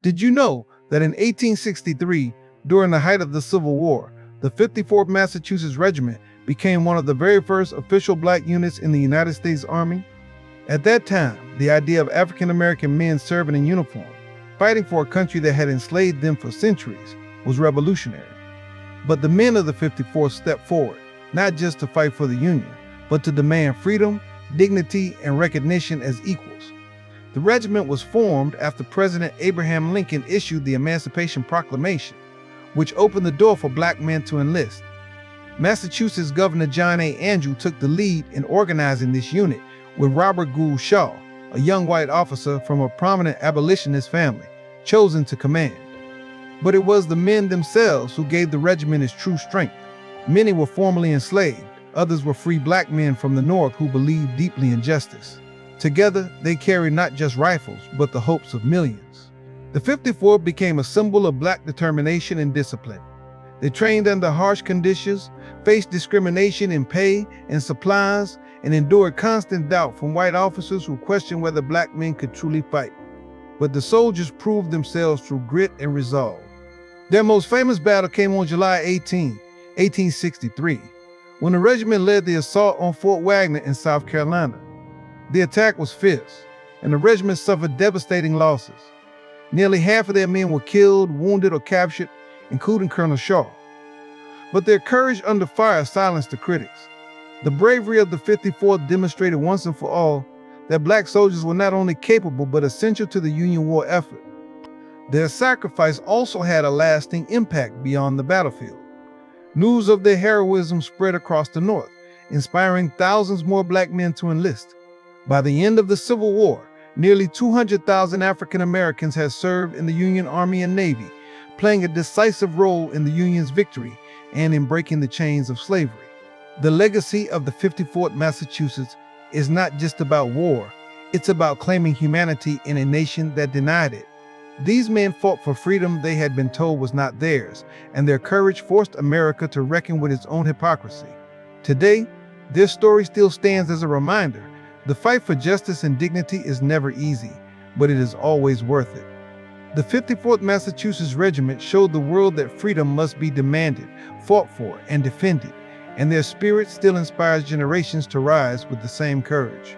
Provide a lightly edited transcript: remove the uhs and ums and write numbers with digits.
Did you know that in 1863, during the height of the Civil War, the 54th Massachusetts Regiment became one of the very first official black units in the United States Army? At that time, the idea of African American men serving in uniform, fighting for a country that had enslaved them for centuries, was revolutionary. But the men of the 54th stepped forward, not just to fight for the Union, but to demand freedom, dignity, and recognition as equals. The regiment was formed after President Abraham Lincoln issued the Emancipation Proclamation, which opened the door for black men to enlist. Massachusetts Governor John A. Andrew took the lead in organizing this unit with Robert Gould Shaw, a young white officer from a prominent abolitionist family, chosen to command. But it was the men themselves who gave the regiment its true strength. Many were formerly enslaved, others were free black men from the North who believed deeply in justice. Together, they carried not just rifles, but the hopes of millions. The 54th became a symbol of black determination and discipline. They trained under harsh conditions, faced discrimination in pay and supplies, and endured constant doubt from white officers who questioned whether black men could truly fight. But the soldiers proved themselves through grit and resolve. Their most famous battle came on July 18, 1863, when the regiment led the assault on Fort Wagner in South Carolina. The attack was fierce, and the regiment suffered devastating losses. Nearly half of their men were killed, wounded, or captured, including Colonel Shaw. But their courage under fire silenced the critics. The bravery of the 54th demonstrated once and for all that black soldiers were not only capable but essential to the Union war effort. Their sacrifice also had a lasting impact beyond the battlefield. News of their heroism spread across the North, inspiring thousands more black men to enlist. By the end of the Civil War, nearly 200,000 African Americans had served in the Union Army and Navy, playing a decisive role in the Union's victory and in breaking the chains of slavery. The legacy of the 54th Massachusetts is not just about war, it's about claiming humanity in a nation that denied it. These men fought for freedom they had been told was not theirs, and their courage forced America to reckon with its own hypocrisy. Today, their story still stands as a reminder. The fight for justice and dignity is never easy, but it is always worth it. The 54th Massachusetts Regiment showed the world that freedom must be demanded, fought for, and defended, and their spirit still inspires generations to rise with the same courage.